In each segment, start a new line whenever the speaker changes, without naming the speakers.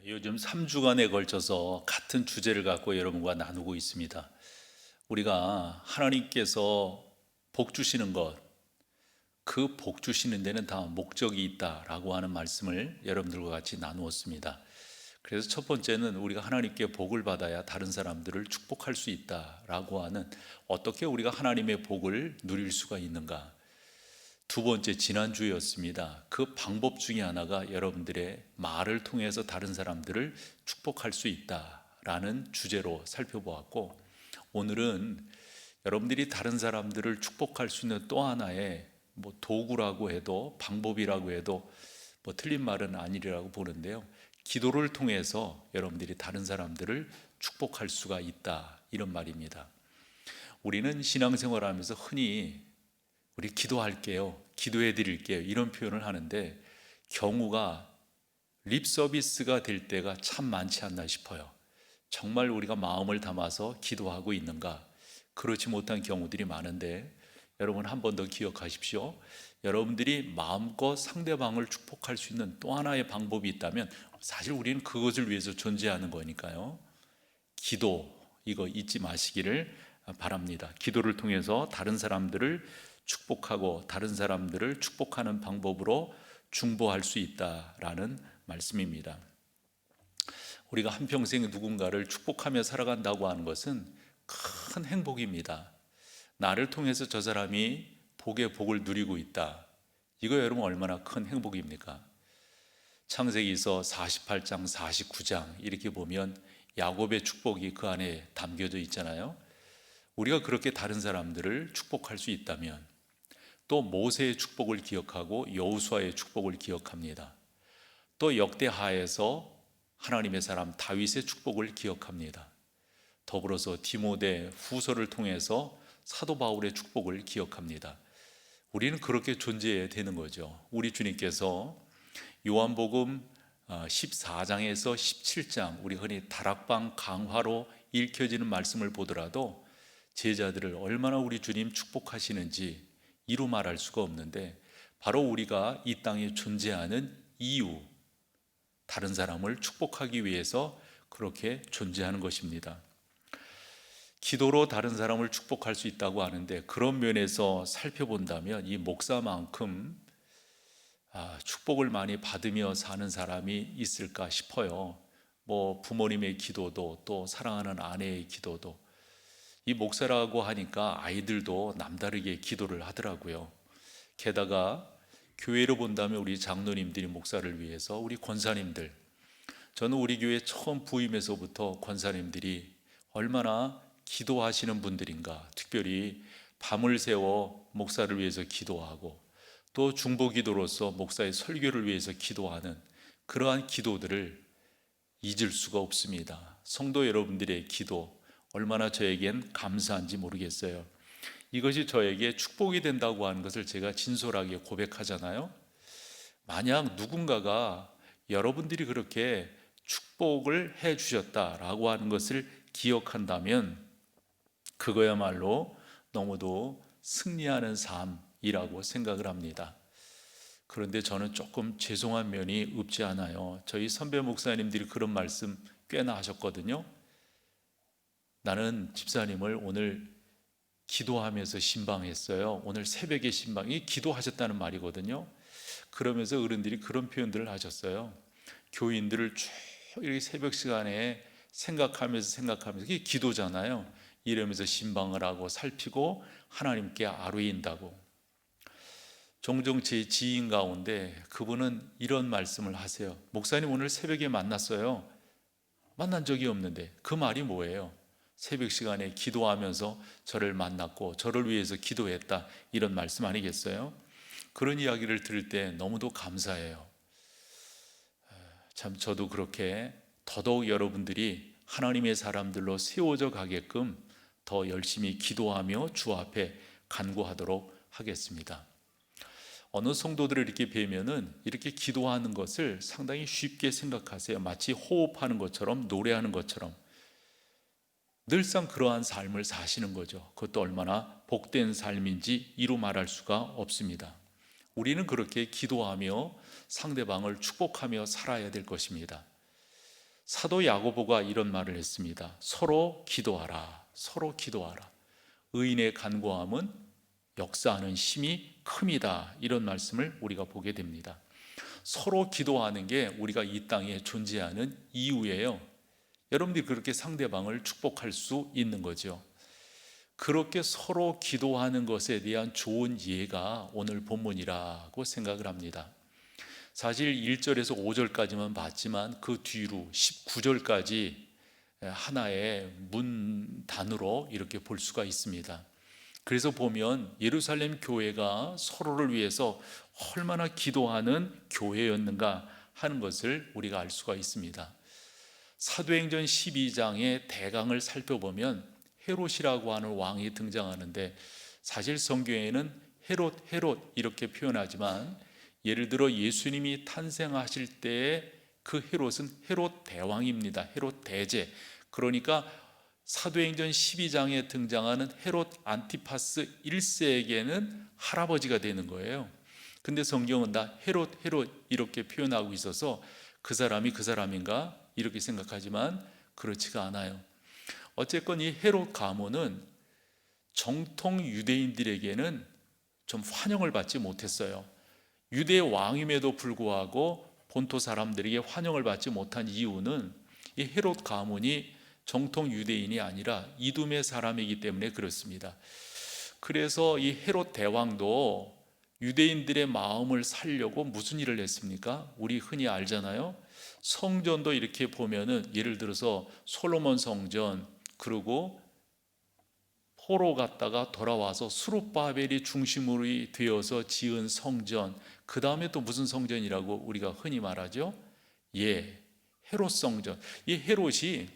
요즘 3주간에 걸쳐서 같은 주제를 갖고 여러분과 나누고 있습니다. 우리가 하나님께서 복 주시는 것, 그 복 주시는 데는 다 목적이 있다라고 하는 말씀을 여러분들과 같이 나누었습니다. 그래서 첫 번째는 우리가 하나님께 복을 받아야 다른 사람들을 축복할 수 있다라고 하는, 어떻게 우리가 하나님의 복을 누릴 수가 있는가. 두 번째, 지난주였습니다. 그 방법 중에 하나가 여러분들의 말을 통해서 다른 사람들을 축복할 수 있다라는 주제로 살펴보았고, 오늘은 여러분들이 다른 사람들을 축복할 수 있는 또 하나의 도구라고 해도, 방법이라고 해도 틀린 말은 아니라고 보는데요, 기도를 통해서 여러분들이 다른 사람들을 축복할 수가 있다, 이런 말입니다. 우리는 신앙생활하면서 흔히 우리 기도할게요, 기도해 드릴게요, 이런 표현을 하는데, 경우가 립 서비스가 될 때가 참 많지 않나 싶어요. 정말 우리가 마음을 담아서 기도하고 있는가? 그렇지 못한 경우들이 많은데, 여러분 한 번 더 기억하십시오. 여러분들이 마음껏 상대방을 축복할 수 있는 또 하나의 방법이 있다면, 사실 우리는 그것을 위해서 존재하는 거니까요. 기도, 이거 잊지 마시기를 바랍니다. 기도를 통해서 다른 사람들을 축복하고 다른 사람들을 축복하는 방법으로 중보할 수 있다라는 말씀입니다. 우리가 한평생 누군가를 축복하며 살아간다고 하는 것은 큰 행복입니다. 나를 통해서 저 사람이 복의 복을 누리고 있다. 이거 여러분 얼마나 큰 행복입니까? 창세기서 48장, 49장 이렇게 보면 야곱의 축복이 그 안에 담겨져 있잖아요. 우리가 그렇게 다른 사람들을 축복할 수 있다면, 또 모세의 축복을 기억하고 여호수아의 축복을 기억합니다. 또 역대하에서 하나님의 사람 다윗의 축복을 기억합니다. 더불어서 디모데 후서를 통해서 사도 바울의 축복을 기억합니다. 우리는 그렇게 존재해야 되는 거죠. 우리 주님께서 요한복음 14장에서 17장, 우리 흔히 다락방 강화로 읽혀지는 말씀을 보더라도 제자들을 얼마나 우리 주님 축복하시는지 이루 말할 수가 없는데, 바로 우리가 이 땅에 존재하는 이유, 다른 사람을 축복하기 위해서 그렇게 존재하는 것입니다. 기도로 다른 사람을 축복할 수 있다고 하는데, 그런 면에서 살펴본다면 이 목사만큼 축복을 많이 받으며 사는 사람이 있을까 싶어요. 부모님의 기도도, 또 사랑하는 아내의 기도도, 이 목사라고 하니까 아이들도 남다르게 기도를 하더라고요. 게다가 교회로 본다면 우리 장로님들이 목사를 위해서, 우리 권사님들, 저는 우리 교회 처음 부임에서부터 권사님들이 얼마나 기도하시는 분들인가, 특별히 밤을 새워 목사를 위해서 기도하고, 또 중보기도로서 목사의 설교를 위해서 기도하는 그러한 기도들을 잊을 수가 없습니다. 성도 여러분들의 기도 얼마나 저에겐 감사한지 모르겠어요. 이것이 저에게 축복이 된다고 하는 것을 제가 진솔하게 고백하잖아요. 만약 누군가가 여러분들이 그렇게 축복을 해 주셨다라고 하는 것을 기억한다면, 그거야말로 너무도 승리하는 삶이라고 생각을 합니다. 그런데 저는 조금 죄송한 면이 없지 않아요. 저희 선배 목사님들이 그런 말씀 꽤나 하셨거든요. 나는 집사님을 오늘 기도하면서 신방했어요. 오늘 새벽에 신방이 기도하셨다는 말이거든요. 그러면서 어른들이 그런 표현들을 하셨어요. 교인들을 쭉 이렇게 새벽 시간에 생각하면서 이게 기도잖아요. 이러면서 신방을 하고 살피고 하나님께 아뢰인다고. 종종 제 지인 가운데 그분은 이런 말씀을 하세요. 목사님 오늘 새벽에 만났어요. 만난 적이 없는데. 그 말이 뭐예요? 새벽 시간에 기도하면서 저를 만났고 저를 위해서 기도했다, 이런 말씀 아니겠어요? 그런 이야기를 들을 때 너무도 감사해요. 참 저도 그렇게 더더욱 여러분들이 하나님의 사람들로 세워져 가게끔 더 열심히 기도하며 주 앞에 간구하도록 하겠습니다. 어느 성도들을 이렇게 뵈면은 이렇게 기도하는 것을 상당히 쉽게 생각하세요. 마치 호흡하는 것처럼, 노래하는 것처럼. 늘상 그러한 삶을 사시는 거죠. 그것도 얼마나 복된 삶인지 이루 말할 수가 없습니다. 우리는 그렇게 기도하며 상대방을 축복하며 살아야 될 것입니다. 사도 야고보가 이런 말을 했습니다. 서로 기도하라. 서로 기도하라. 의인의 간구함은 역사하는 힘이 큽니다. 이런 말씀을 우리가 보게 됩니다. 서로 기도하는 게 우리가 이 땅에 존재하는 이유예요. 여러분들이 그렇게 상대방을 축복할 수 있는 거죠. 그렇게 서로 기도하는 것에 대한 좋은 예가 오늘 본문이라고 생각을 합니다. 사실 1절에서 5절까지만 봤지만 그 뒤로 19절까지 하나의 문단으로 이렇게 볼 수가 있습니다. 그래서 보면 예루살렘 교회가 서로를 위해서 얼마나 기도하는 교회였는가 하는 것을 우리가 알 수가 있습니다. 사도행전 12장의 대강을 살펴보면 헤롯이라고 하는 왕이 등장하는데, 사실 성경에는 헤롯 이렇게 표현하지만 예를 들어 예수님이 탄생하실 때의 그 헤롯은 헤롯 대왕입니다. 헤롯 대제. 그러니까 사도행전 12장에 등장하는 헤롯 안티파스 1세에게는 할아버지가 되는 거예요. 근데 성경은 다 헤롯 이렇게 표현하고 있어서 그 사람이 그 사람인가 이렇게 생각하지만 그렇지가 않아요. 어쨌건 이 헤롯 가문은 정통 유대인들에게는 좀 환영을 받지 못했어요. 유대 왕임에도 불구하고 본토 사람들에게 환영을 받지 못한 이유는 이 헤롯 가문이 정통 유대인이 아니라 이두메 사람이기 때문에 그렇습니다. 그래서 이 헤롯 대왕도 유대인들의 마음을 살려고 무슨 일을 했습니까? 우리 흔히 알잖아요. 성전도 이렇게 보면은 예를 들어서 솔로몬 성전, 그리고 포로 갔다가 돌아와서 스룹바벨이 중심으로 되어서 지은 성전, 그 다음에 또 무슨 성전이라고 우리가 흔히 말하죠? 헤롯 성전. 이 헤롯이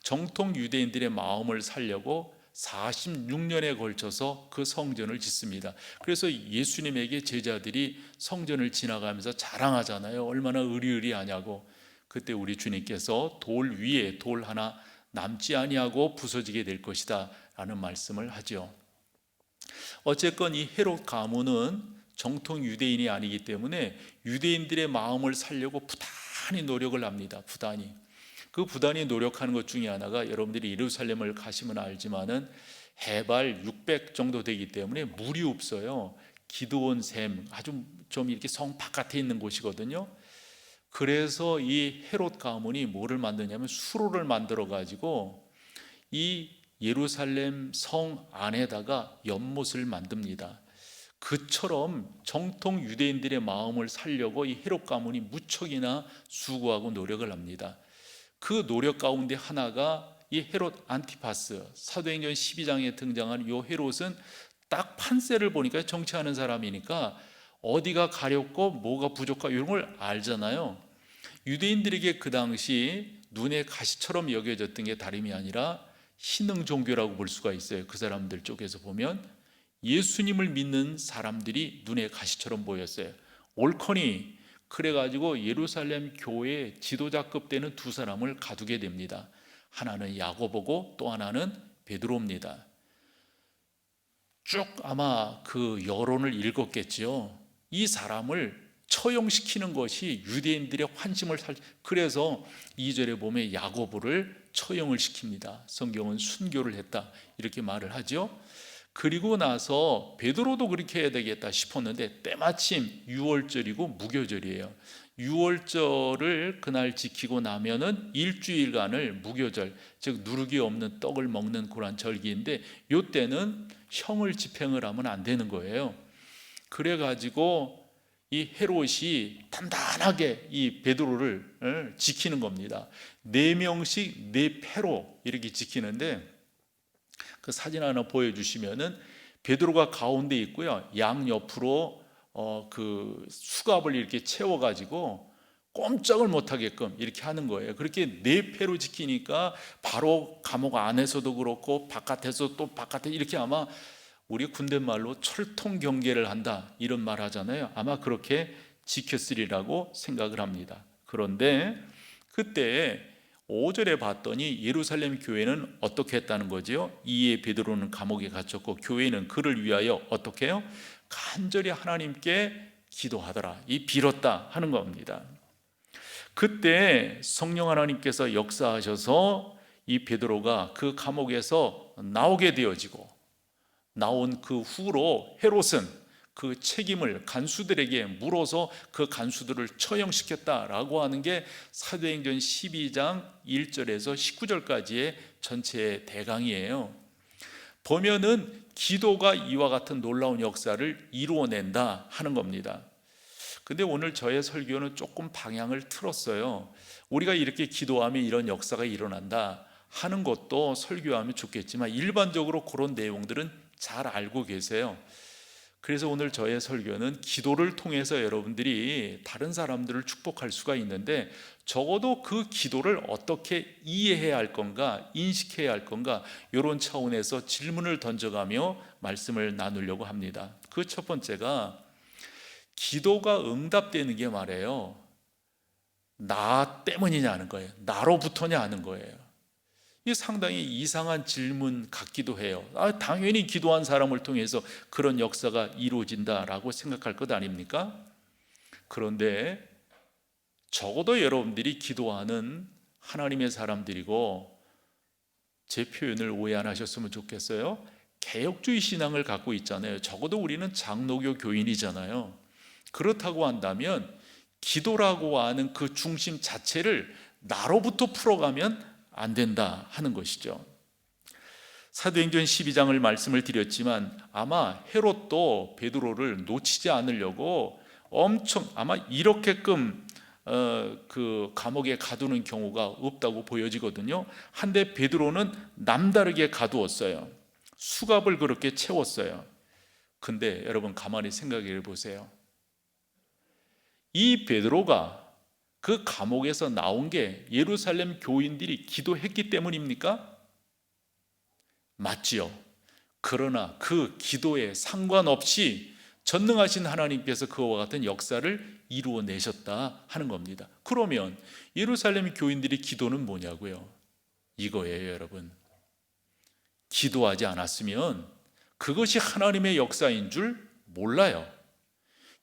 정통 유대인들의 마음을 살려고 46년에 걸쳐서 그 성전을 짓습니다. 그래서 예수님에게 제자들이 성전을 지나가면서 자랑하잖아요. 얼마나 의리의리하냐고. 그때 우리 주님께서 돌 위에 돌 하나 남지 아니하고 부서지게 될 것이다 라는 말씀을 하죠. 어쨌건 이 헤롯 가문은 정통 유대인이 아니기 때문에 유대인들의 마음을 살려고 부단히 노력을 합니다. 부단히 노력하는 것 중에 하나가, 여러분들이 예루살렘을 가시면 알지만은 해발 600 정도 되기 때문에 물이 없어요. 기드온 샘, 아주 좀 이렇게 성 바깥에 있는 곳이거든요. 그래서 이 헤롯 가문이 뭐를 만드냐면 수로를 만들어 가지고 이 예루살렘 성 안에다가 연못을 만듭니다. 그처럼 정통 유대인들의 마음을 살려고 이 헤롯 가문이 무척이나 수고하고 노력을 합니다. 그 노력 가운데 하나가 이 헤롯 안티파스, 사도행전 12장에 등장하는 이 헤롯은 딱 판세를 보니까 정치하는 사람이니까 어디가 가렵고 뭐가 부족하고 이런 걸 알잖아요. 유대인들에게 그 당시 눈의 가시처럼 여겨졌던 게 다름이 아니라 신흥 종교라고 볼 수가 있어요. 그 사람들 쪽에서 보면 예수님을 믿는 사람들이 눈의 가시처럼 보였어요. 옳거니 그래가지고 예루살렘 교회 지도자급 되는 두 사람을 가두게 됩니다. 하나는 야고보고 또 하나는 베드로입니다. 쭉 아마 그 여론을 읽었겠지요. 이 사람을 처형시키는 것이 유대인들의 환심을 그래서 2절에 보면 야고보를 처형을 시킵니다. 성경은 순교를 했다 이렇게 말을 하죠. 그리고 나서 베드로도 그렇게 해야 되겠다 싶었는데 때마침 6월절이고 무교절이에요. 6월절을 그날 지키고 나면은 일주일간을 무교절, 즉 누룩이 없는 떡을 먹는 그런 절기인데 이때는 형을 집행을 하면 안 되는 거예요. 그래가지고 이 헤롯이 단단하게 이 베드로를 지키는 겁니다. 4명씩 4패로 이렇게 지키는데, 그 사진 하나 보여주시면은 베드로가 가운데 있고요. 양 옆으로 그 수갑을 이렇게 채워가지고 꼼짝을 못하게끔 이렇게 하는 거예요. 그렇게 4패로 지키니까 바로 감옥 안에서도 그렇고 바깥에서 또 바깥에 이렇게 아마 우리 군대 말로 철통 경계를 한다 이런 말 하잖아요. 아마 그렇게 지켰으리라고 생각을 합니다. 그런데 그때 5절에 봤더니 예루살렘 교회는 어떻게 했다는 거죠? 이에 베드로는 감옥에 갇혔고 교회는 그를 위하여 어떻게 해요? 간절히 하나님께 기도하더라, 이 빌었다 하는 겁니다. 그때 성령 하나님께서 역사하셔서 이 베드로가 그 감옥에서 나오게 되어지고, 나온 그 후로 헤롯은 그 책임을 간수들에게 물어서 그 간수들을 처형시켰다라고 하는 게 사도행전 12장 1절에서 19절까지의 전체의 대강이에요. 보면은 기도가 이와 같은 놀라운 역사를 이루어낸다 하는 겁니다. 근데 오늘 저의 설교는 조금 방향을 틀었어요. 우리가 이렇게 기도하면 이런 역사가 일어난다 하는 것도 설교하면 좋겠지만 일반적으로 그런 내용들은 잘 알고 계세요. 그래서 오늘 저의 설교는 기도를 통해서 여러분들이 다른 사람들을 축복할 수가 있는데, 적어도 그 기도를 어떻게 이해해야 할 건가, 인식해야 할 건가, 이런 차원에서 질문을 던져가며 말씀을 나누려고 합니다. 그 첫 번째가, 기도가 응답되는 게 말이에요, 나 때문이냐 하는 거예요. 나로부터냐 하는 거예요. 이게 상당히 이상한 질문 같기도 해요. 당연히 기도한 사람을 통해서 그런 역사가 이루어진다라고 생각할 것 아닙니까? 그런데 적어도 여러분들이 기도하는 하나님의 사람들이고, 제 표현을 오해 안 하셨으면 좋겠어요. 개혁주의 신앙을 갖고 있잖아요. 적어도 우리는 장로교 교인이잖아요. 그렇다고 한다면 기도라고 하는 그 중심 자체를 나로부터 풀어가면 안 된다 하는 것이죠. 사도행전 12장을 말씀을 드렸지만 아마 헤롯도 베드로를 놓치지 않으려고 엄청 아마 이렇게끔 그 감옥에 가두는 경우가 없다고 보여지거든요. 한데 베드로는 남다르게 가두었어요. 수갑을 그렇게 채웠어요. 근데 여러분 가만히 생각해 보세요. 이 베드로가 그 감옥에서 나온 게 예루살렘 교인들이 기도했기 때문입니까? 맞지요. 그러나 그 기도에 상관없이 전능하신 하나님께서 그와 같은 역사를 이루어내셨다 하는 겁니다. 그러면 예루살렘 교인들의 기도는 뭐냐고요? 이거예요, 여러분. 기도하지 않았으면 그것이 하나님의 역사인 줄 몰라요.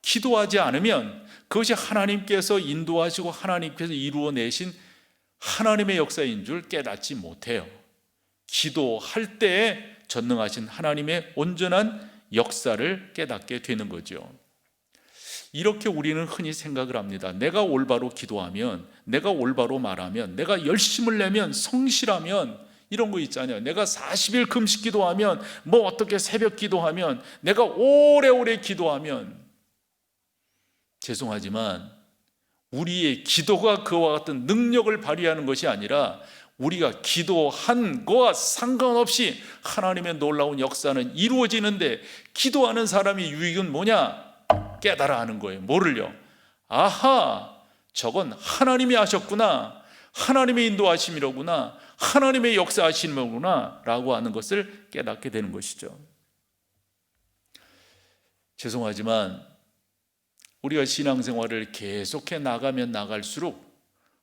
기도하지 않으면 그것이 하나님께서 인도하시고 하나님께서 이루어내신 하나님의 역사인 줄 깨닫지 못해요. 기도할 때에 전능하신 하나님의 온전한 역사를 깨닫게 되는 거죠. 이렇게 우리는 흔히 생각을 합니다. 내가 올바로 기도하면, 내가 올바로 말하면, 내가 열심을 내면, 성실하면, 이런 거 있잖아요. 내가 40일 금식 기도하면, 뭐 어떻게 새벽 기도하면, 내가 오래오래 기도하면, 죄송하지만 우리의 기도가 그와 같은 능력을 발휘하는 것이 아니라 우리가 기도한 것과 상관없이 하나님의 놀라운 역사는 이루어지는데, 기도하는 사람의 유익은 뭐냐? 깨달아 하는 거예요. 뭐를요? 아하, 저건 하나님이 하셨구나, 하나님의 인도하심이로구나, 하나님의 역사하심이로구나 라고 하는 것을 깨닫게 되는 것이죠. 죄송하지만 우리가 신앙생활을 계속해 나가면 나갈수록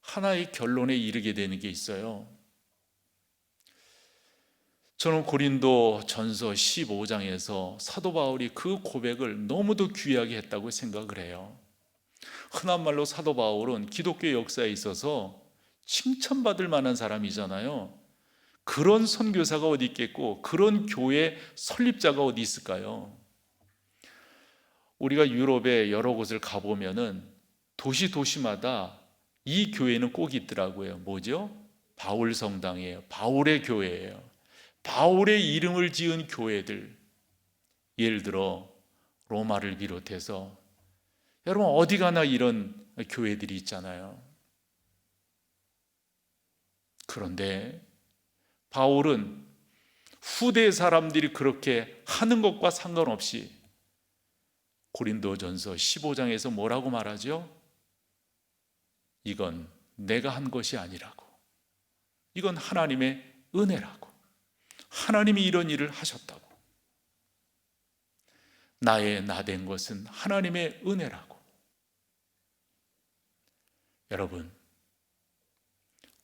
하나의 결론에 이르게 되는 게 있어요. 저는 고린도 전서 15장에서 사도 바울이 그 고백을 너무도 귀하게 했다고 생각을 해요. 흔한 말로 사도 바울은 기독교 역사에 있어서 칭찬받을 만한 사람이잖아요. 그런 선교사가 어디 있겠고, 그런 교회 설립자가 어디 있을까요? 우리가 유럽의 여러 곳을 가보면은 도시마다 이 교회는 꼭 있더라고요. 뭐죠? 바울 성당이에요. 바울의 교회예요. 바울의 이름을 지은 교회들. 예를 들어 로마를 비롯해서 여러분 어디 가나 이런 교회들이 있잖아요. 그런데 바울은 후대 사람들이 그렇게 하는 것과 상관없이 고린도전서 15장에서 뭐라고 말하죠? 이건 내가 한 것이 아니라고, 이건 하나님의 은혜라고, 하나님이 이런 일을 하셨다고, 나의 나된 것은 하나님의 은혜라고. 여러분,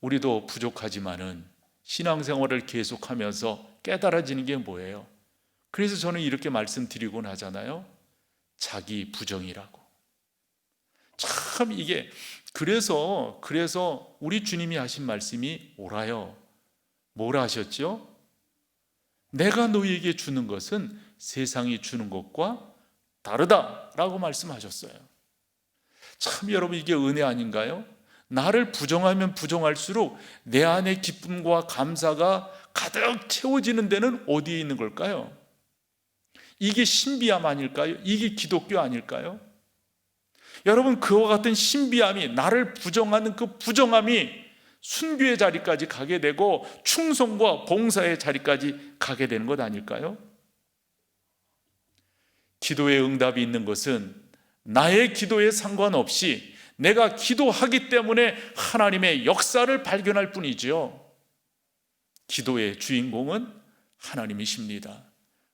우리도 부족하지만은 신앙생활을 계속하면서 깨달아지는 게 뭐예요? 그래서 저는 이렇게 말씀드리곤 하잖아요. 자기 부정이라고. 참 이게 그래서 우리 주님이 하신 말씀이 옳아요. 뭐라 하셨죠? 내가 너희에게 주는 것은 세상이 주는 것과 다르다라고 말씀하셨어요. 참 여러분, 이게 은혜 아닌가요? 나를 부정하면 부정할수록 내 안에 기쁨과 감사가 가득 채워지는 데는 어디에 있는 걸까요? 이게 신비함 아닐까요? 이게 기독교 아닐까요? 여러분, 그와 같은 신비함이, 나를 부정하는 그 부정함이 순교의 자리까지 가게 되고 충성과 봉사의 자리까지 가게 되는 것 아닐까요? 기도의 응답이 있는 것은 나의 기도에 상관없이 내가 기도하기 때문에 하나님의 역사를 발견할 뿐이죠. 기도의 주인공은 하나님이십니다.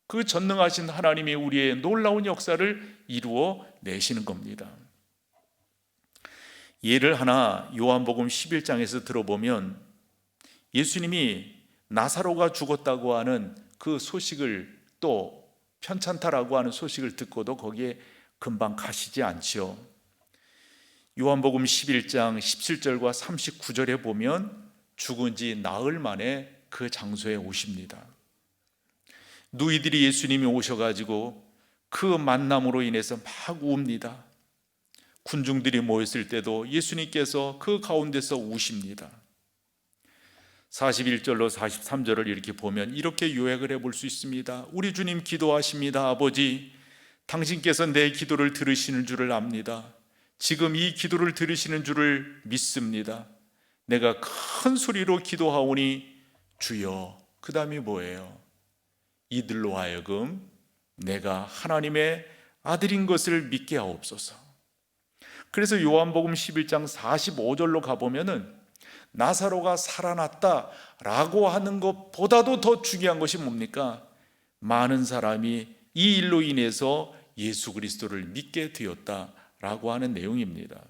그 전능하신 하나님이 우리의 놀라운 역사를 이루어 내시는 겁니다. 예를 하나 요한복음 11장에서 들어보면 예수님이 나사로가 죽었다고 하는 그 소식을, 또 편찮다라고 하는 소식을 듣고도 거기에 금방 가시지 않지요. 요한복음 11장 17절과 39절에 보면 죽은 지 나흘 만에 그 장소에 오십니다. 누이들이 예수님이 오셔가지고 그 만남으로 인해서 막 웁니다. 군중들이 모였을 때도 예수님께서 그 가운데서 우십니다. 41절로 43절을 이렇게 보면 이렇게 요약을 해볼 수 있습니다. 우리 주님 기도하십니다. 아버지, 당신께서 내 기도를 들으시는 줄을 압니다. 지금 이 기도를 들으시는 줄을 믿습니다. 내가 큰 소리로 기도하오니 주여. 그 다음이 뭐예요? 이들로 하여금 내가 하나님의 아들인 것을 믿게 하옵소서. 그래서 요한복음 11장 45절로 가보면은 나사로가 살아났다라고 하는 것보다도 더 중요한 것이 뭡니까? 많은 사람이 이 일로 인해서 예수 그리스도를 믿게 되었다라고 하는 내용입니다.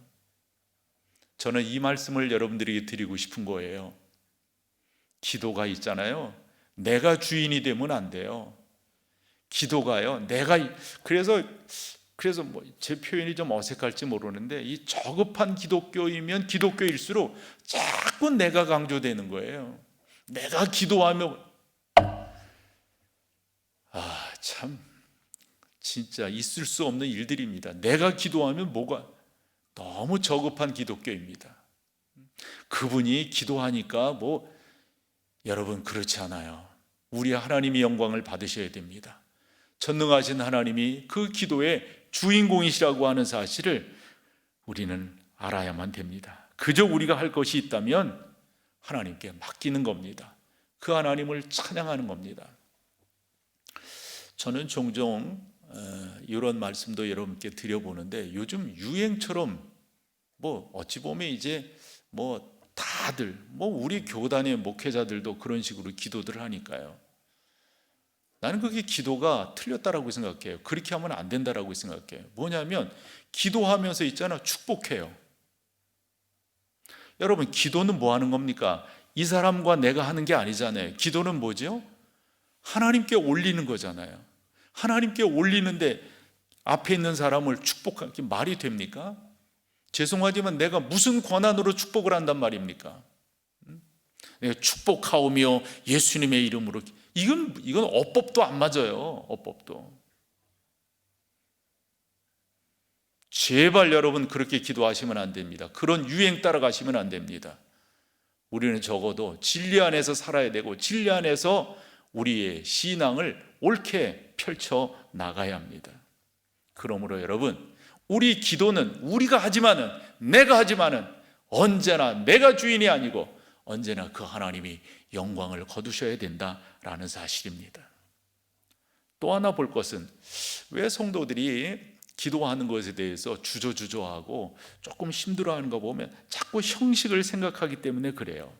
저는 이 말씀을 여러분들에게 드리고 싶은 거예요. 기도가 있잖아요. 내가 주인이 되면 안 돼요. 기도가요. 그래서 뭐 제 표현이 좀 어색할지 모르는데, 이 저급한 기독교이면 기독교일수록 자꾸 내가 강조되는 거예요. 내가 기도하면 참 진짜 있을 수 없는 일들입니다. 내가 기도하면 뭐가 너무 저급한 기독교입니다. 그분이 기도하니까 여러분, 그렇지 않아요. 우리 하나님이 영광을 받으셔야 됩니다. 전능하신 하나님이 그 기도의 주인공이시라고 하는 사실을 우리는 알아야만 됩니다. 그저 우리가 할 것이 있다면 하나님께 맡기는 겁니다. 그 하나님을 찬양하는 겁니다. 저는 종종 이런 말씀도 여러분께 드려보는데, 요즘 유행처럼 어찌 보면 이제 다들 우리 교단의 목회자들도 그런 식으로 기도들을 하니까요. 나는 그게 기도가 틀렸다라고 생각해요. 그렇게 하면 안 된다라고 생각해요. 뭐냐면 기도하면서 있잖아, 축복해요. 여러분, 기도는 뭐 하는 겁니까? 이 사람과 내가 하는 게 아니잖아요. 기도는 뭐죠? 하나님께 올리는 거잖아요. 하나님께 올리는데 앞에 있는 사람을 축복하는 게 말이 됩니까? 죄송하지만 내가 무슨 권한으로 축복을 한단 말입니까? 내가 축복하오며 예수님의 이름으로, 이건 어법도 안 맞아요. 어법도. 제발 여러분, 그렇게 기도하시면 안 됩니다. 그런 유행 따라가시면 안 됩니다. 우리는 적어도 진리 안에서 살아야 되고, 진리 안에서 우리의 신앙을 옳게 펼쳐 나가야 합니다. 그러므로 여러분, 우리 기도는 우리가 하지만은, 내가 하지만은 언제나 내가 주인이 아니고 언제나 그 하나님이 영광을 거두셔야 된다라는 사실입니다. 또 하나 볼 것은, 왜 성도들이 기도하는 것에 대해서 주저주저하고 조금 힘들어하는 거 보면 자꾸 형식을 생각하기 때문에 그래요.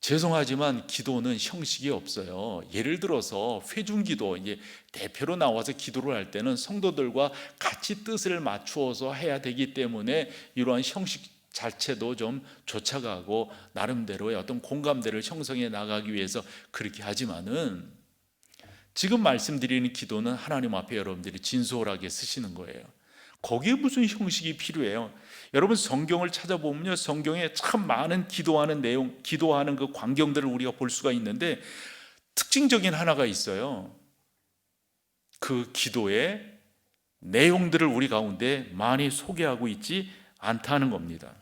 죄송하지만 기도는 형식이 없어요. 예를 들어서 회중기도, 이제 대표로 나와서 기도를 할 때는 성도들과 같이 뜻을 맞추어서 해야 되기 때문에 이러한 형식 자체도 좀 쫓아가고 나름대로의 어떤 공감대를 형성해 나가기 위해서 그렇게 하지만은, 지금 말씀드리는 기도는 하나님 앞에 여러분들이 진솔하게 쓰시는 거예요. 거기에 무슨 형식이 필요해요? 여러분 성경을 찾아보면요, 성경에 참 많은 기도하는 내용, 기도하는 그 광경들을 우리가 볼 수가 있는데 특징적인 하나가 있어요. 그 기도의 내용들을 우리 가운데 많이 소개하고 있지 않다는 겁니다.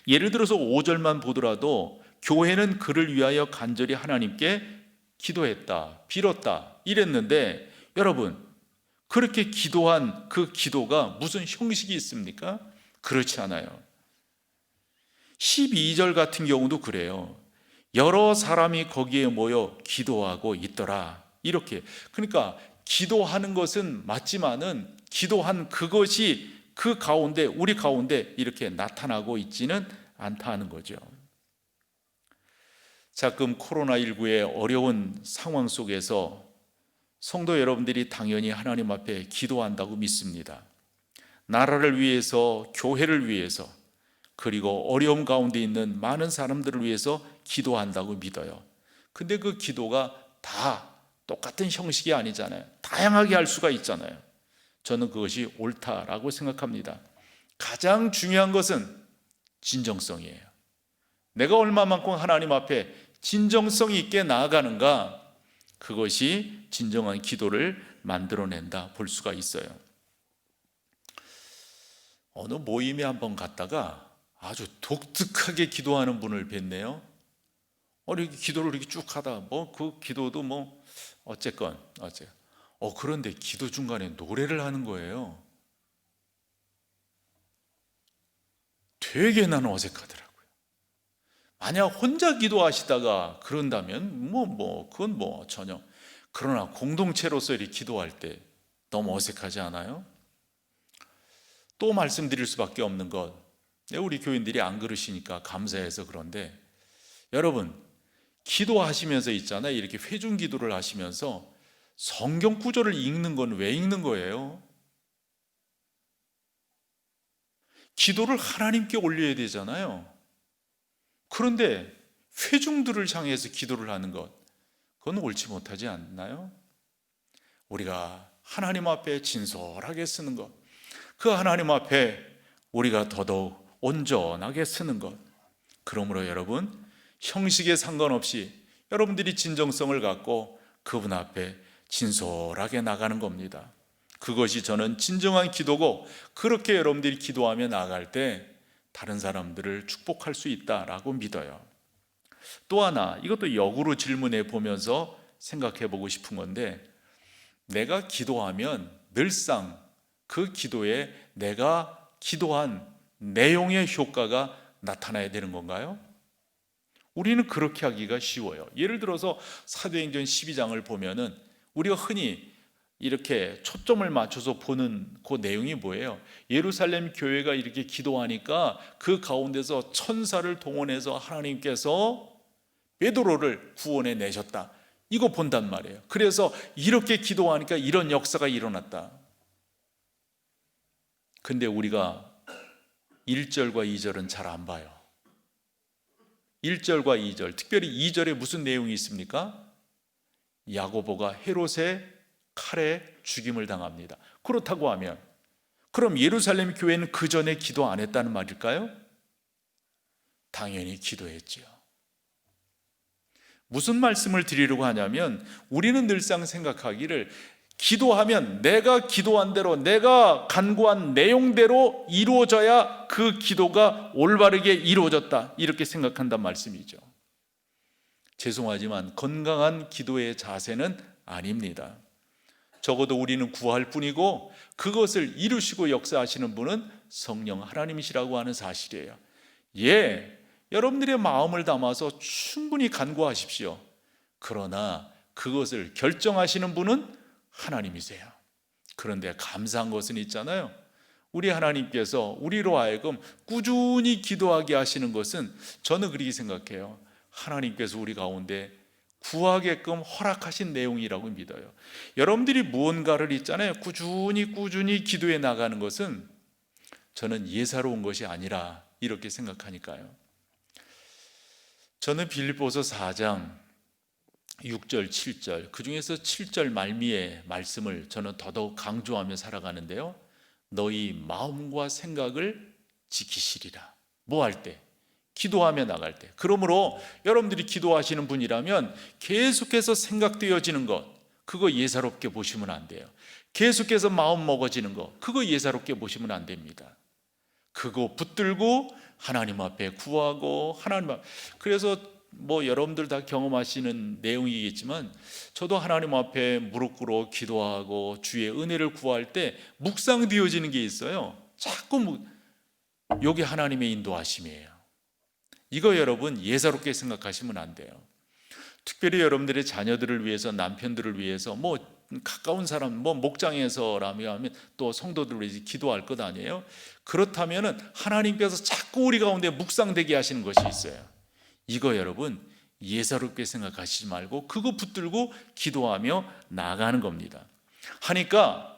예를 들어서 5절만 보더라도 교회는 그를 위하여 간절히 하나님께 기도했다, 빌었다 이랬는데, 여러분 그렇게 기도한 그 기도가 무슨 형식이 있습니까? 그렇지 않아요. 12절 같은 경우도 그래요. 여러 사람이 거기에 모여 기도하고 있더라, 이렇게. 그러니까 기도하는 것은 맞지만은 기도한 그것이 그 가운데, 우리 가운데 이렇게 나타나고 있지는 않다는 거죠. 자금 코로나19의 어려운 상황 속에서 성도 여러분들이 당연히 하나님 앞에 기도한다고 믿습니다. 나라를 위해서, 교회를 위해서, 그리고 어려움 가운데 있는 많은 사람들을 위해서 기도한다고 믿어요. 근데 그 기도가 다 똑같은 형식이 아니잖아요. 다양하게 할 수가 있잖아요. 저는 그것이 옳다라고 생각합니다. 가장 중요한 것은 진정성이에요. 내가 얼마만큼 하나님 앞에 진정성 있게 나아가는가, 그것이 진정한 기도를 만들어낸다 볼 수가 있어요. 어느 모임에 한번 갔다가 아주 독특하게 기도하는 분을 뵀네요. 이렇게 기도를 이렇게 쭉 하다 그 기도도 어쨌건 그런데 기도 중간에 노래를 하는 거예요. 되게 나는 어색하더라고요. 만약 혼자 기도하시다가 그런다면 그건 전혀. 그러나 공동체로서 이렇게 기도할 때 너무 어색하지 않아요? 또 말씀드릴 수밖에 없는 것, 우리 교인들이 안 그러시니까 감사해서 그런데, 여러분 기도하시면서 있잖아요, 이렇게 회중 기도를 하시면서 성경 구절을 읽는 건 왜 읽는 거예요? 기도를 하나님께 올려야 되잖아요. 그런데 회중들을 향해서 기도를 하는 것, 그건 옳지 못하지 않나요? 우리가 하나님 앞에 진솔하게 쓰는 것, 그 하나님 앞에 우리가 더더욱 온전하게 쓰는 것, 그러므로 여러분 형식에 상관없이 여러분들이 진정성을 갖고 그분 앞에 진솔하게 나가는 겁니다. 그것이 저는 진정한 기도고, 그렇게 여러분들이 기도하며 나아갈 때 다른 사람들을 축복할 수 있다라고 믿어요. 또 하나, 이것도 역으로 질문해 보면서 생각해 보고 싶은 건데, 내가 기도하면 늘상 그 기도에 내가 기도한 내용의 효과가 나타나야 되는 건가요? 우리는 그렇게 하기가 쉬워요. 예를 들어서 사도행전 12장을 보면은 우리가 흔히 이렇게 초점을 맞춰서 보는 그 내용이 뭐예요? 예루살렘 교회가 이렇게 기도하니까 그 가운데서 천사를 동원해서 하나님께서 베드로를 구원해 내셨다, 이거 본단 말이에요. 그래서 이렇게 기도하니까 이런 역사가 일어났다. 근데 우리가 1절과 2절은 잘 안 봐요. 1절과 2절, 특별히 2절에 무슨 내용이 있습니까? 야고보가 헤롯의 칼에 죽임을 당합니다. 그렇다고 하면 그럼 예루살렘 교회는 그 전에 기도 안 했다는 말일까요? 당연히 기도했죠. 무슨 말씀을 드리려고 하냐면, 우리는 늘상 생각하기를 기도하면 내가 기도한 대로, 내가 간구한 내용대로 이루어져야 그 기도가 올바르게 이루어졌다, 이렇게 생각한단 말씀이죠. 죄송하지만 건강한 기도의 자세는 아닙니다. 적어도 우리는 구할 뿐이고 그것을 이루시고 역사하시는 분은 성령 하나님이시라고 하는 사실이에요. 여러분들의 마음을 담아서 충분히 간구하십시오. 그러나 그것을 결정하시는 분은 하나님이세요. 그런데 감사한 것은 있잖아요. 우리 하나님께서 우리로 하여금 꾸준히 기도하게 하시는 것은, 저는 그렇게 생각해요. 하나님께서 우리 가운데 구하게끔 허락하신 내용이라고 믿어요. 여러분들이 무언가를 있잖아요, 꾸준히 기도해 나가는 것은 저는 예사로운 것이 아니라 이렇게 생각하니까요. 저는 빌립보서 4장 6절, 7절, 그 중에서 7절 말미의 말씀을 저는 더더욱 강조하며 살아가는데요, 너희 마음과 생각을 지키시리라. 뭐 할 때? 기도하며 나갈 때. 그러므로 여러분들이 기도하시는 분이라면 계속해서 생각되어지는 것, 그거 예사롭게 보시면 안 돼요. 계속해서 마음 먹어지는 것, 그거 예사롭게 보시면 안 됩니다. 그거 붙들고 하나님 앞에 구하고 그래서 뭐 여러분들 다 경험하시는 내용이겠지만 저도 하나님 앞에 무릎 꿇어 기도하고 주의 은혜를 구할 때 묵상되어지는 게 있어요. 자꾸 요게 하나님의 인도하심이에요. 이거 여러분 예사롭게 생각하시면 안 돼요. 특별히 여러분들의 자녀들을 위해서, 남편들을 위해서, 뭐 가까운 사람, 뭐 목장에서라면 또 성도들을 위해서 기도할 것 아니에요? 그렇다면은 하나님께서 자꾸 우리 가운데 묵상되게 하시는 것이 있어요. 이거 여러분 예사롭게 생각하시지 말고 그거 붙들고 기도하며 나가는 겁니다. 하니까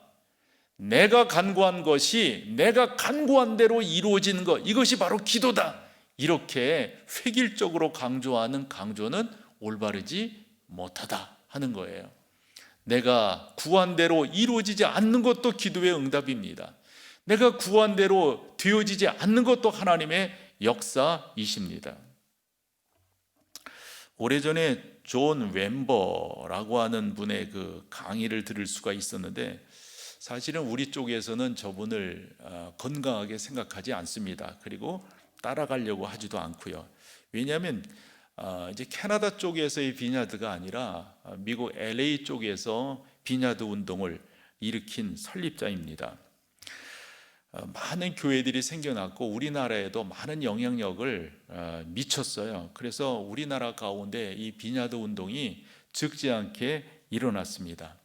내가 간구한 것이 내가 간구한 대로 이루어지는 것, 이것이 바로 기도다. 이렇게 획일적으로 강조하는 강조는 올바르지 못하다 하는 거예요. 내가 구한 대로 이루어지지 않는 것도 기도의 응답입니다. 내가 구한 대로 되어지지 않는 것도 하나님의 역사이십니다. 오래전에 존 웸버라고 하는 분의 그 강의를 들을 수가 있었는데 사실은 우리 쪽에서는 저분을 건강하게 생각하지 않습니다. 그리고 따라가려고 하지도 않고요. 왜냐하면 이제 캐나다 쪽에서의 비냐드가 아니라 미국 LA 쪽에서 비냐드 운동을 일으킨 설립자입니다. 많은 교회들이 생겨났고 우리나라에도 많은 영향력을 미쳤어요. 그래서 우리나라 가운데 이 비냐드 운동이 적지 않게 일어났습니다.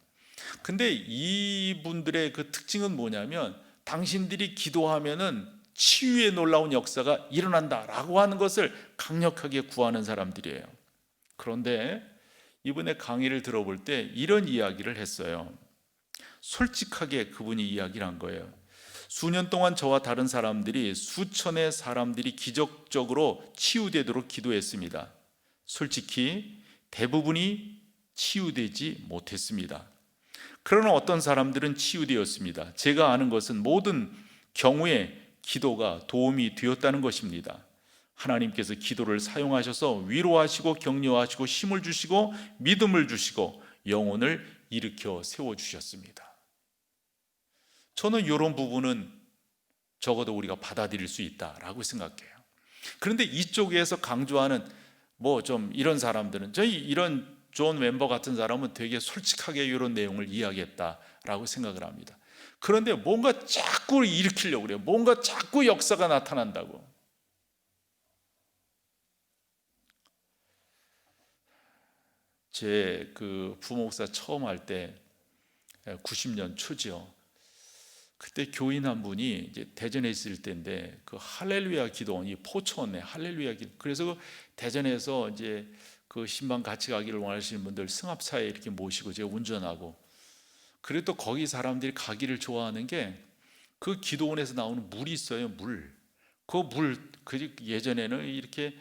근데 이분들의 그 특징은 뭐냐면 당신들이 기도하면은 치유의 놀라운 역사가 일어난다라고 하는 것을 강력하게 구하는 사람들이에요. 그런데 이번에 강의를 들어볼 때 이런 이야기를 했어요. 솔직하게 그분이 이야기를 한 거예요. 수년 동안 저와 다른 사람들이 수천의 사람들이 기적적으로 치유되도록 기도했습니다. 솔직히 대부분이 치유되지 못했습니다. 그러나 어떤 사람들은 치유되었습니다. 제가 아는 것은 모든 경우에 기도가 도움이 되었다는 것입니다. 하나님께서 기도를 사용하셔서 위로하시고 격려하시고 힘을 주시고 믿음을 주시고 영혼을 일으켜 세워주셨습니다. 저는 이런 부분은 적어도 우리가 받아들일 수 있다라고 생각해요. 그런데 이쪽에서 강조하는 뭐 좀 이런 사람들은 저희 이런 존 웸버 같은 사람은 되게 솔직하게 이런 내용을 이야기했다라고 생각을 합니다. 그런데 뭔가 자꾸 일으키려고 그래요. 뭔가 자꾸 역사가 나타난다고. 제 그 부목사 처음 할 때 90년 초죠. 그때 교인 한 분이 이제 대전에 있을 때인데 그 할렐루야 기도원, 이 포천에 할렐루야 기도. 그래서 그 대전에서 이제 그 신방 같이 가기를 원하시는 분들 승합차에 이렇게 모시고 제가 운전하고, 그리고 또 거기 사람들이 가기를 좋아하는 게 그 기도원에서 나오는 물이 있어요. 그 예전에는 이렇게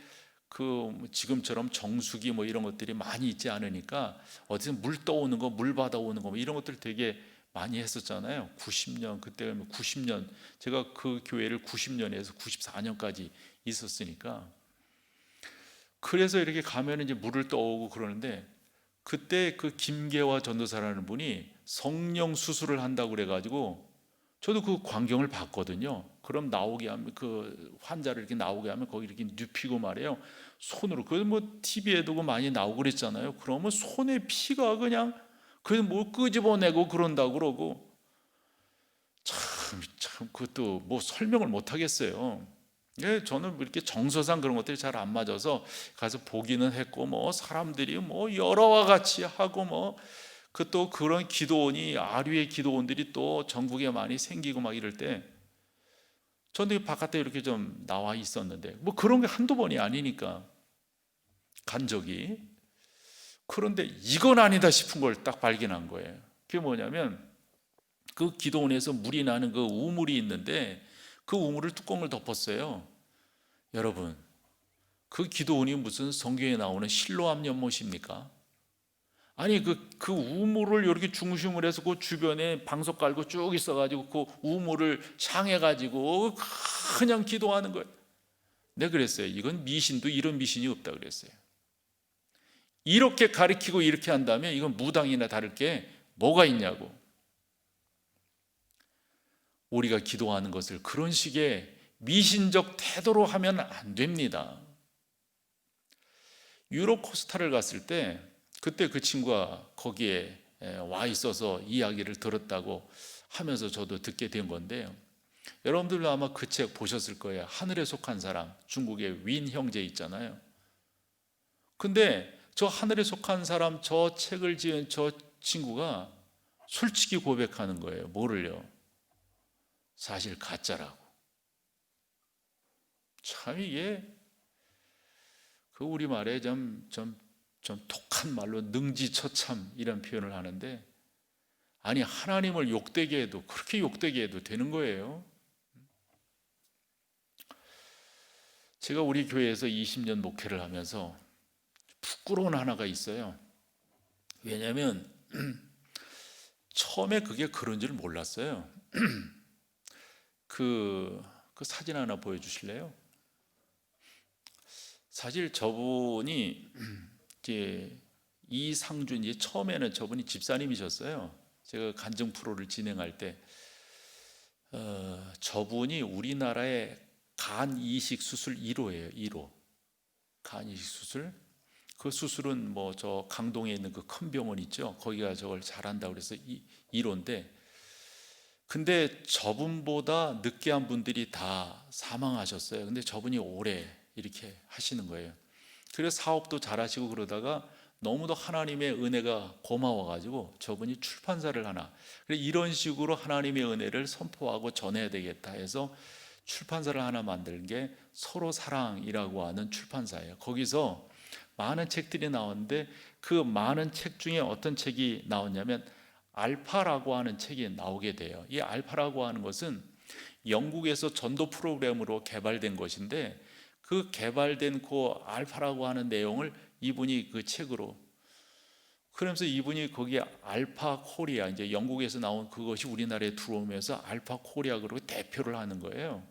그 지금처럼 정수기 뭐 이런 것들이 많이 있지 않으니까 어디서 물 떠오는 거, 물 받아오는 거 뭐 이런 것들 되게 많이 했었잖아요. 90년, 그때 90년, 제가 그 교회를 90년에서 94년까지 있었으니까. 그래서 이렇게 가면 이제 물을 떠오고 그러는데, 그때 그 김계화 전도사라는 분이 성령 수술을 한다고 그래가지고 저도 그 광경을 봤거든요. 그럼 나오게 하면, 그 환자를 이렇게 나오게 하면 거기 이렇게 눕히고 말이에요. 손으로. 그 뭐 TV에도 많이 나오고 그랬잖아요. 그러면 손에 피가 그냥 그래서 뭐 끄집어내고 그런다고 그러고, 참 그것도 뭐 설명을 못 하겠어요. 예, 저는 이렇게 정서상 그런 것들이 잘 안 맞아서 가서 보기는 했고, 뭐 사람들이 뭐 여러와 같이 하고 뭐 그 또 그런 기도원이, 아류의 기도원들이 또 전국에 많이 생기고 막 이럴 때 저는 바깥에 이렇게 좀 나와 있었는데 뭐 그런 게 한두 번이 아니니까 간 적이. 그런데 이건 아니다 싶은 걸 딱 발견한 거예요. 그게 뭐냐면 그 기도원에서 물이 나는 그 우물이 있는데 그 우물을 뚜껑을 덮었어요. 여러분, 그 기도원이 무슨 성경에 나오는 실로암 연못입니까? 아니 그 우물을 이렇게 중심으로 해서 그 주변에 방석 깔고 쭉 있어가지고 그 우물을 향해가지고 그냥 기도하는 거예요. 내가 그랬어요. 이건 미신도 이런 미신이 없다 그랬어요. 이렇게 가리키고 이렇게 한다면 이건 무당이나 다를 게 뭐가 있냐고. 우리가 기도하는 것을 그런 식의 미신적 태도로 하면 안 됩니다. 유럽 코스타를 갔을 때 그때 그 친구가 거기에 와 있어서 이야기를 들었다고 하면서 저도 듣게 된 건데요. 여러분들도 아마 그 책 보셨을 거예요. 하늘에 속한 사람, 중국의 윈 형제 있잖아요. 근데 저 하늘에 속한 사람 저 책을 지은 저 친구가 솔직히 고백하는 거예요. 뭐를요? 사실 가짜라고. 참 이게 그 우리말에 좀 독한 말로 능지처참 이런 표현을 하는데, 아니 하나님을 욕되게 해도 그렇게 욕되게 해도 되는 거예요. 제가 우리 교회에서 20년 목회를 하면서 부끄러운 하나가 있어요. 왜냐하면 처음에 그게 그런 줄 몰랐어요. 그 사진 하나 보여주실래요? 사실 저분이 이제 이상준, 이제 처음에는 저분이 집사님이셨어요. 제가 간증 프로를 진행할 때 저분이 우리나라의 간 이식 수술 1호예요. 1호 간 이식 수술. 그 수술은 뭐 저 강동에 있는 그 큰 병원 있죠. 거기가 저걸 잘한다고 그래서 1호인데, 근데 저분보다 늦게 한 분들이 다 사망하셨어요. 근데 저분이 오래 이렇게 하시는 거예요. 그래서 사업도 잘하시고 그러다가 너무도 하나님의 은혜가 고마워가지고 저분이 출판사를 하나, 그래 이런 식으로 하나님의 은혜를 선포하고 전해야 되겠다 해서 출판사를 하나 만든 게 서로 사랑이라고 하는 출판사예요. 거기서 많은 책들이 나오는데 그 많은 책 중에 어떤 책이 나왔냐면 알파라고 하는 책이 나오게 돼요. 이 알파라고 하는 것은 영국에서 전도 프로그램으로 개발된 것인데, 그 개발된 그 알파라고 하는 내용을 이분이 그 책으로, 그러면서 이분이 거기에 알파 코리아, 이제 영국에서 나온 그것이 우리나라에 들어오면서 알파 코리아 그러고 대표를 하는 거예요.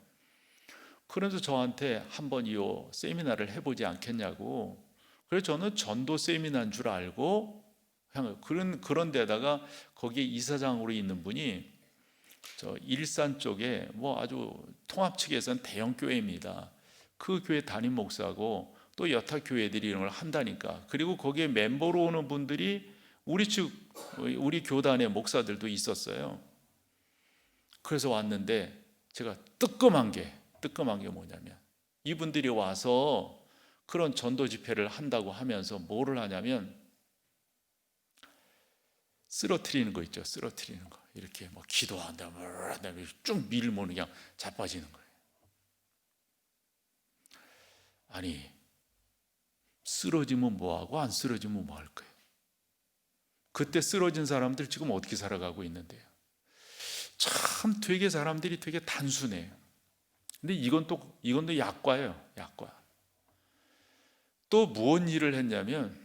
그러면서 저한테 한번 이 세미나를 해보지 않겠냐고. 그래서 저는 전도 세미나인 줄 알고 그런 데다가 거기에 이사장으로 있는 분이 저 일산 쪽에 뭐 아주 통합 측에서는 대형 교회입니다. 그 교회 담임 목사고 또 여타 교회들이 이런 걸 한다니까. 그리고 거기에 멤버로 오는 분들이 우리 교단의 목사들도 있었어요. 그래서 왔는데 제가 뜨끔한 게 뭐냐면, 이분들이 와서 그런 전도 집회를 한다고 하면서 뭐를 하냐면 쓰러트리는 거 있죠. 쓰러트리는 거. 이렇게 뭐 기도한다, 쭉 밀면 그냥 자빠지는 거예요. 아니 쓰러지면 뭐하고 안 쓰러지면 뭐 할 거예요? 그때 쓰러진 사람들 지금 어떻게 살아가고 있는데요? 참 되게 사람들이 되게 단순해요. 근데 이건 또 약과예요. 약과. 또 무슨 일을 했냐면,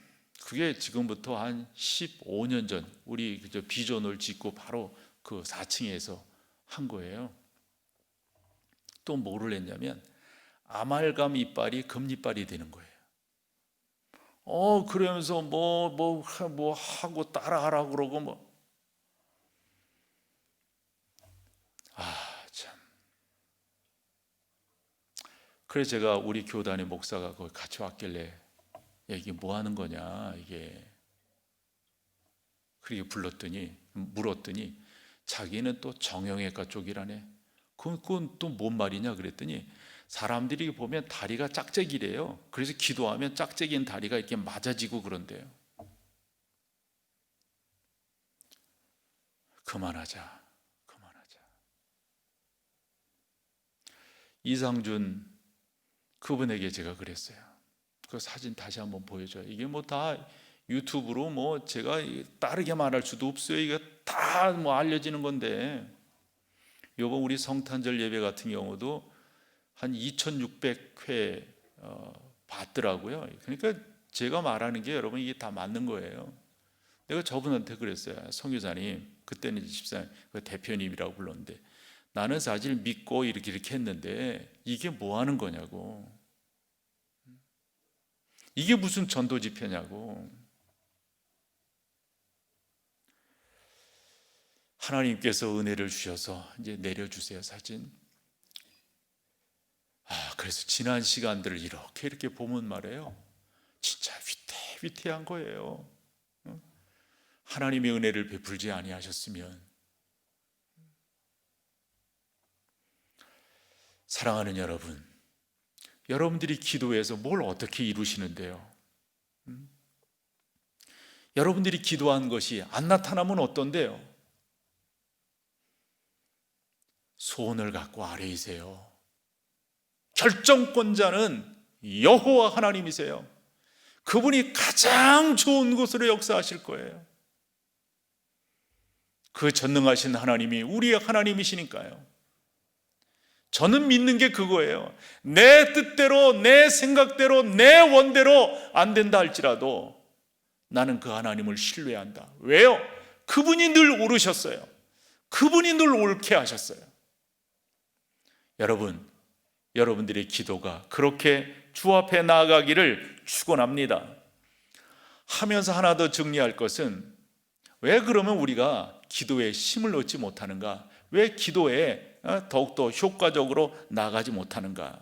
그게 지금부터 한 15년 전 우리 그저 비전을 짓고 바로 그 4층에서 한 거예요. 또 뭐를 했냐면 아말감 이빨이 금이빨이 되는 거예요. 그러면서 뭐 하고 따라하라고 그러고 뭐. 참. 그래서 제가 우리 교단의 목사가 거기 같이 왔길래, 야, 이게 뭐 하는 거냐 이게. 그렇게 물었더니 자기는 또 정형외과 쪽이라네. 그건 또 뭔 말이냐 그랬더니 사람들이 보면 다리가 짝짝이래요. 그래서 기도하면 짝짝이인 다리가 이렇게 맞아지고 그런대요. 그만하자. 이상준 그분에게 제가 그랬어요. 그 사진 다시 한번 보여줘요. 이게 뭐 다 유튜브로 뭐 제가 따르게 말할 수도 없어요. 이게 다 뭐 알려지는 건데, 요번 우리 성탄절 예배 같은 경우도 한 2,600회 봤더라고요. 그러니까 제가 말하는 게 여러분 이게 다 맞는 거예요. 내가 저분한테 그랬어요. 성교사님, 그때는 집사님, 그 대표님이라고 불렀는데, 나는 사실 믿고 이렇게 했는데 이게 뭐 하는 거냐고, 이게 무슨 전도 집회냐고. 하나님께서 은혜를 주셔서 이제 내려주세요, 사진. 그래서 지난 시간들을 이렇게 보면 말이에요, 진짜 위태한 거예요. 하나님의 은혜를 베풀지 아니하셨으면. 사랑하는 여러분, 여러분들이 기도해서 뭘 어떻게 이루시는데요? 여러분들이 기도한 것이 안 나타나면 어떤데요? 소원을 갖고 아뢰이세요. 결정권자는 여호와 하나님이세요. 그분이 가장 좋은 곳으로 역사하실 거예요. 그 전능하신 하나님이 우리의 하나님이시니까요. 저는 믿는 게 그거예요. 내 뜻대로, 내 생각대로, 내 원대로 안 된다 할지라도 나는 그 하나님을 신뢰한다. 왜요? 그분이 늘 오르셨어요. 그분이 늘 옳게 하셨어요. 여러분들의 기도가 그렇게 주 앞에 나아가기를 축원합니다. 하면서 하나 더 정리할 것은, 왜 그러면 우리가 기도에 힘을 얻지 못하는가? 왜 기도에 더욱더 효과적으로 나아가지 못하는가?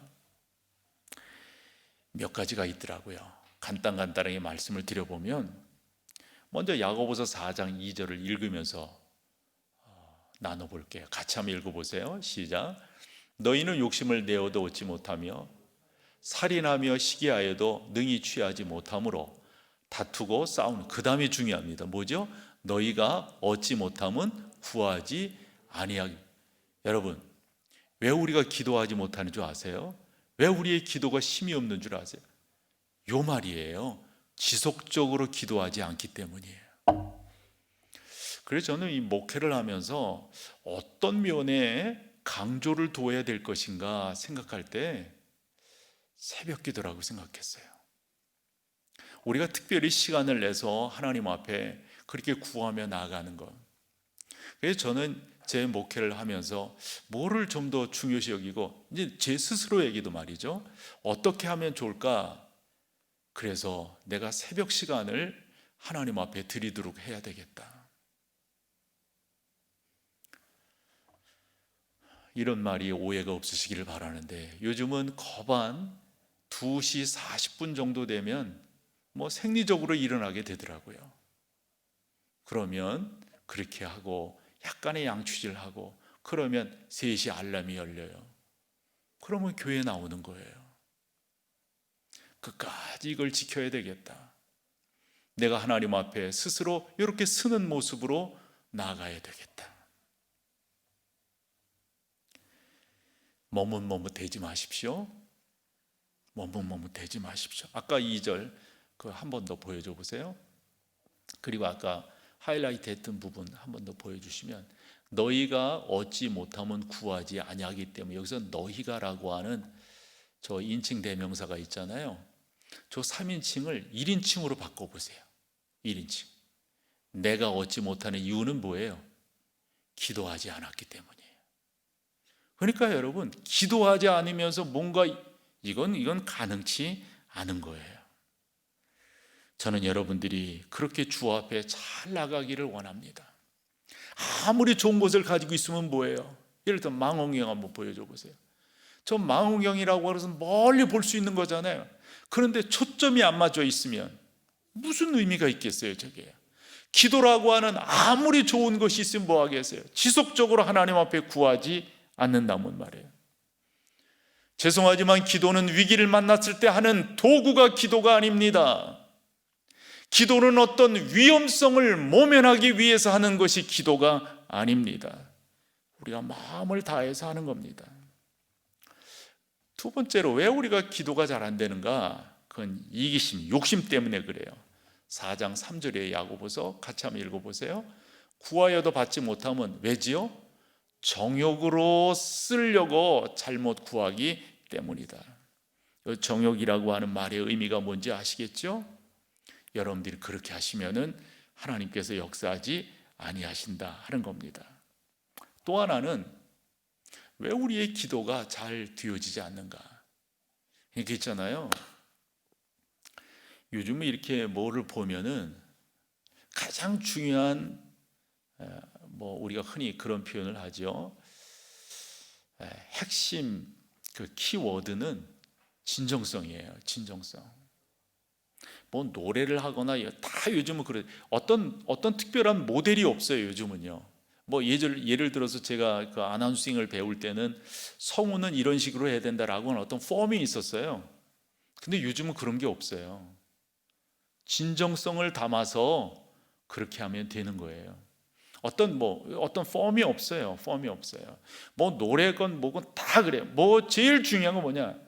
몇 가지가 있더라고요. 간단하게 말씀을 드려보면, 먼저 야고보서 4장 2절을 읽으면서 나눠볼게요. 같이 한번 읽어보세요. 시작. 너희는 욕심을 내어도 얻지 못하며 살인하며 시기하여도 능히 취하지 못하므로 다투고 싸우는, 그 다음이 중요합니다. 뭐죠? 너희가 얻지 못하면 구하지 아니하기. 여러분, 왜 우리가 기도하지 못하는 줄 아세요? 왜 우리의 기도가 힘이 없는 줄 아세요? 요 말이에요. 지속적으로 기도하지 않기 때문이에요. 그래서 저는 이 목회를 하면서 어떤 면에 강조를 둬야 될 것인가 생각할 때 새벽 기도라고 생각했어요. 우리가 특별히 시간을 내서 하나님 앞에 그렇게 구하며 나아가는 것. 그래서 저는 제 목회를 하면서 뭐를 좀 더 중요시 여기고, 이제 제 스스로에게도 말이죠, 어떻게 하면 좋을까? 그래서 내가 새벽 시간을 하나님 앞에 드리도록 해야 되겠다. 이런 말이 오해가 없으시기를 바라는데, 요즘은 거반 2시 40분 정도 되면 생리적으로 일어나게 되더라고요. 그러면 그렇게 하고 약간의 양치질 하고 그러면 3시 알람이 열려요. 그러면 교회에 나오는 거예요. 끝까지 이걸 지켜야 되겠다. 내가 하나님 앞에 스스로 이렇게 서는 모습으로 나아가야 되겠다. 머뭇머뭇대지 마십시오. 머뭇머뭇대지 마십시오. 아까 2절 한 번 더 보여줘 보세요. 그리고 아까 하이라이트 했던 부분 한 번 더 보여주시면, 너희가 얻지 못하면 구하지 아니하기 때문에, 여기서 너희가라고 하는 저 인칭 대명사가 있잖아요. 저 3인칭을 1인칭으로 바꿔보세요. 1인칭. 내가 얻지 못하는 이유는 뭐예요? 기도하지 않았기 때문이에요. 그러니까 여러분, 기도하지 않으면서 뭔가 이건 가능치 않은 거예요. 저는 여러분들이 그렇게 주 앞에 잘 나가기를 원합니다. 아무리 좋은 것을 가지고 있으면 뭐예요? 예를 들어 망원경 한번 보여줘 보세요. 저 망원경이라고 해서 멀리 볼 수 있는 거잖아요. 그런데 초점이 안 맞아 있으면 무슨 의미가 있겠어요, 저게? 기도라고 하는 아무리 좋은 것이 있으면 뭐 하겠어요? 지속적으로 하나님 앞에 구하지 않는다면 말이에요. 죄송하지만 기도는 위기를 만났을 때 하는 도구가 기도가 아닙니다. 기도는 어떤 위험성을 모면하기 위해서 하는 것이 기도가 아닙니다. 우리가 마음을 다해서 하는 겁니다. 두 번째로, 왜 우리가 기도가 잘 안 되는가? 그건 이기심, 욕심 때문에 그래요. 4장 3절의 야고보서 같이 한번 읽어보세요. 구하여도 받지 못하면 왜지요? 정욕으로 쓰려고 잘못 구하기 때문이다. 정욕이라고 하는 말의 의미가 뭔지 아시겠죠? 여러분들이 그렇게 하시면은
하나님께서 역사하지 아니하신다 하는 겁니다. 또 하나는 왜 우리의 기도가 잘 되어지지 않는가? 이렇게 있잖아요. 요즘에 이렇게 뭐를 보면은 가장 중요한 우리가 흔히 그런 표현을 하죠. 핵심 그 키워드는 진정성이에요. 진정성. 뭐 노래를 하거나 다 요즘은 그래. 어떤 특별한 모델이 없어요. 요즘은요. 뭐 예를 들어서 제가 그 아나운싱을 배울 때는 성우는 이런 식으로 해야 된다라고 하는 어떤 폼이 있었어요. 근데 요즘은 그런 게 없어요. 진정성을 담아서 그렇게 하면 되는 거예요. 어떤 폼이 없어요. 폼이 없어요. 뭐 노래건 뭐건 다 그래요. 뭐 제일 중요한 건 뭐냐?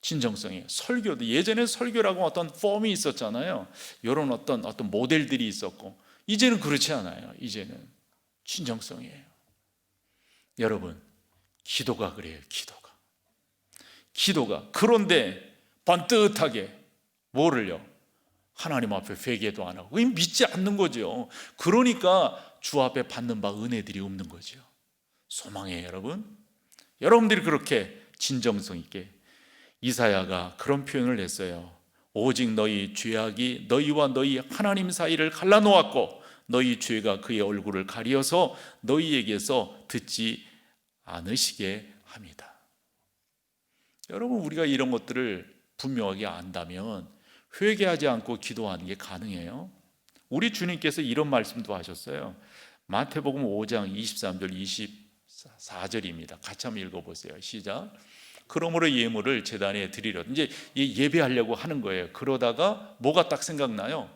진정성이에요. 설교도 예전에 설교라고 어떤 폼이 있었잖아요. 이런 어떤 모델들이 있었고 이제는 그렇지 않아요. 이제는 진정성이에요. 여러분, 기도가 그래요. 기도가 그런데 번듯하게 뭐를요? 하나님 앞에 회개도 안 하고 믿지 않는 거죠. 그러니까 주 앞에 받는 바 은혜들이 없는 거죠. 소망해요, 여러분. 여러분들이 그렇게 진정성 있게 이사야가 그런 표현을 했어요. 오직 너희 죄악이 너희와 너희 하나님 사이를 갈라놓았고 너희 죄가 그의 얼굴을 가리어서 너희에게서 듣지 않으시게 합니다. 여러분, 우리가 이런 것들을 분명하게 안다면 회개하지 않고 기도하는 게 가능해요? 우리 주님께서 이런 말씀도 하셨어요. 마태복음 5장 23절 24절입니다. 같이 한번 읽어보세요. 시작. 그러므로 예물을 제단에 드리려. 이제 예배하려고 하는 거예요. 그러다가 뭐가 딱 생각나요?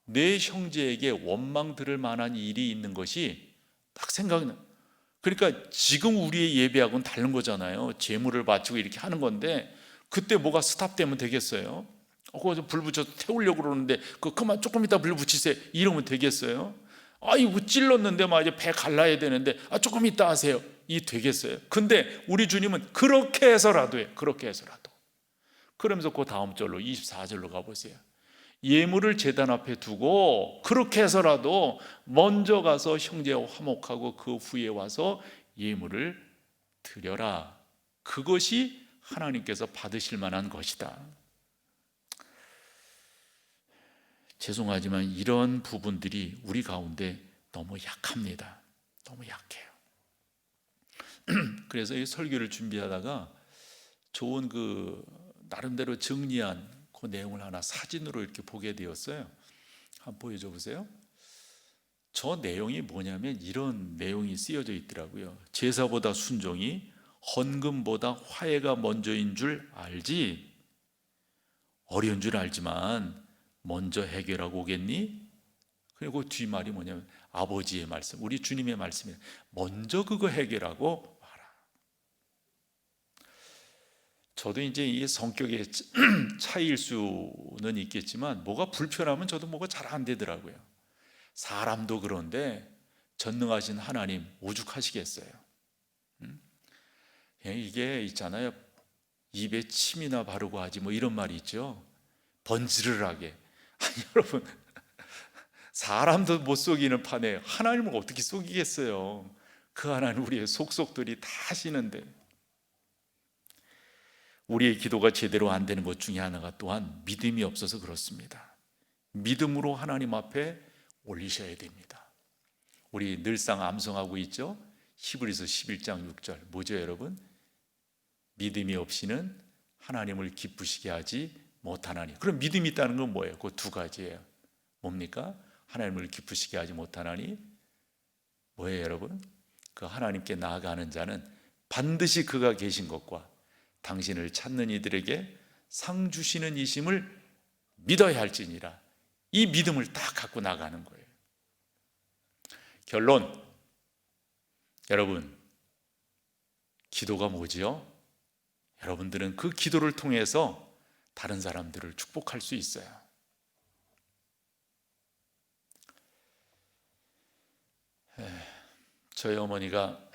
내 형제에게 원망 들을 만한 일이 있는 것이 딱 생각나. 그러니까 지금 우리의 예배하고는 다른 거잖아요. 제물을 바치고 이렇게 하는 건데 그때 뭐가 스탑되면 되겠어요? 그거 불 붙여서 태우려고 그러는데 그만 조금 이따 불 붙이세요 이러면 되겠어요? 이거 찔렀는데 막 이제 배 갈라야 되는데 조금 이따 하세요 이 되겠어요? 근데 우리 주님은 그렇게 해서라도 해요. 그렇게 해서라도. 그러면서 그 다음 절로 24절로 가보세요. 예물을 제단 앞에 두고 그렇게 해서라도 먼저 가서 형제와 화목하고 그 후에 와서 예물을 드려라. 그것이 하나님께서 받으실 만한 것이다. 죄송하지만 이런 부분들이 우리 가운데 너무 약합니다. 너무 약해요. 그래서 이 설교를 준비하다가 좋은 나름대로 정리한 그 내용을 하나 사진으로 이렇게 보게 되었어요. 한번 보여줘 보세요. 저 내용이 뭐냐면 이런 내용이 쓰여져 있더라고요. 제사보다 순종이 헌금보다 화해가 먼저인 줄 알지. 어려운 줄 알지만 먼저 해결하고 오겠니? 그리고 뒷말이 뭐냐면 아버지의 말씀, 우리 주님의 말씀이에요. 먼저 그거 해결하고 와라. 저도 이제 이 성격의 차이일 수는 있겠지만 뭐가 불편하면 저도 뭐가 잘 안 되더라고요. 사람도 그런데 전능하신 하나님 오죽하시겠어요. 이게 있잖아요. 입에 침이나 바르고 하지 뭐 이런 말이 있죠. 번지르르하게. 아니 여러분, 사람도 못 속이는 판에 하나님을 어떻게 속이겠어요? 그 하나님 우리의 속속들이 다 아시는데. 우리의 기도가 제대로 안 되는 것 중에 하나가 또한 믿음이 없어서 그렇습니다. 믿음으로 하나님 앞에 올리셔야 됩니다. 우리 늘상 암송하고 있죠. 히브리서 11장 6절 뭐죠 여러분? 믿음이 없이는 하나님을 기쁘시게 하지 못하나니. 그럼 믿음이 있다는 건 뭐예요? 그 두 가지예요. 뭡니까? 하나님을 기쁘시게 하지 못하나니 뭐예요 여러분? 그 하나님께 나아가는 자는 반드시 그가 계신 것과 당신을 찾는 이들에게 상 주시는 이심을 믿어야 할지니라. 이 믿음을 딱 갖고 나가는 거예요. 결론, 여러분, 기도가 뭐지요? 여러분들은 그 기도를 통해서 다른 사람들을 축복할 수 있어요. 저희 어머니가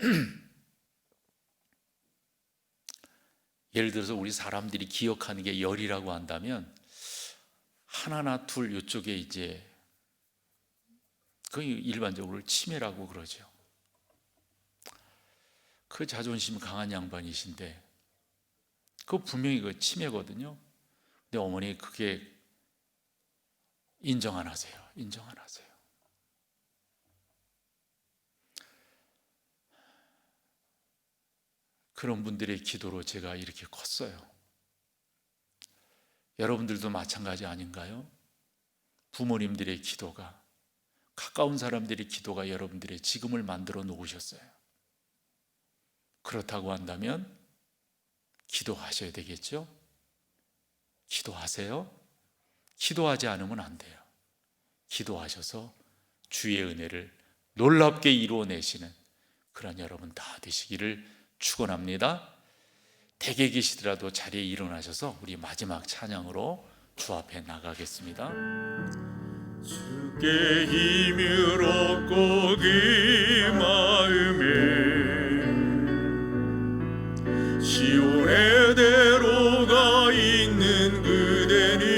예를 들어서 우리 사람들이 기억하는 게 열이라고 한다면 하나나 둘 이쪽에 이제 그 일반적으로 치매라고 그러죠. 그 자존심 강한 양반이신데 그 분명히 그 치매거든요. 근데 어머니 그게 인정 안 하세요. 인정 안 하세요. 그런 분들의 기도로 제가 이렇게 컸어요. 여러분들도 마찬가지 아닌가요? 부모님들의 기도가, 가까운 사람들의 기도가 여러분들의 지금을 만들어 놓으셨어요. 그렇다고 한다면 기도하셔야 되겠죠? 기도하세요. 기도하지 않으면 안 돼요. 기도하셔서 주의 은혜를 놀랍게 이루어내시는 그런 여러분 다 되시기를 축원합니다. 댁에 계시더라도 자리에 일어나셔서 우리 마지막 찬양으로 주 앞에 나가겠습니다.
주께 힘을 얻고 그 마음에 시온의 대로가 있는 그대는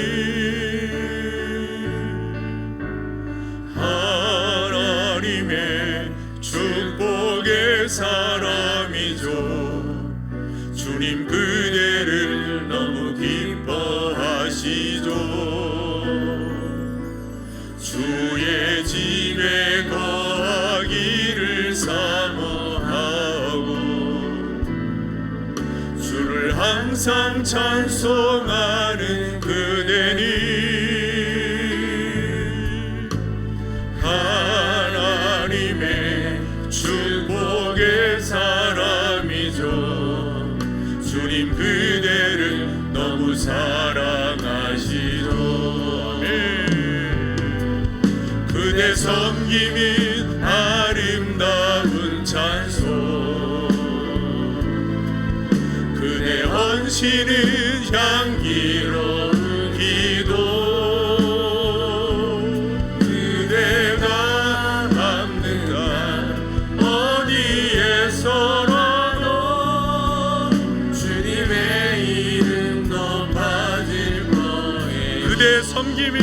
하나님의 축복의 사람이죠. 주님 그대를 너무 기뻐하시죠. 주의 집에 거하기를 사모하고 주를 항상 찬송하는 그대는 하나님의 축복의 사람이죠. 주님 그대를 너무 사랑하시죠. 아멘. 그대 섬김이 아름다운 찬송, 그대 헌신은 향기로운 기도, 그대가 남는 날 어디에서라도 주님의 이름 높아질 거예요. 그대 섬김이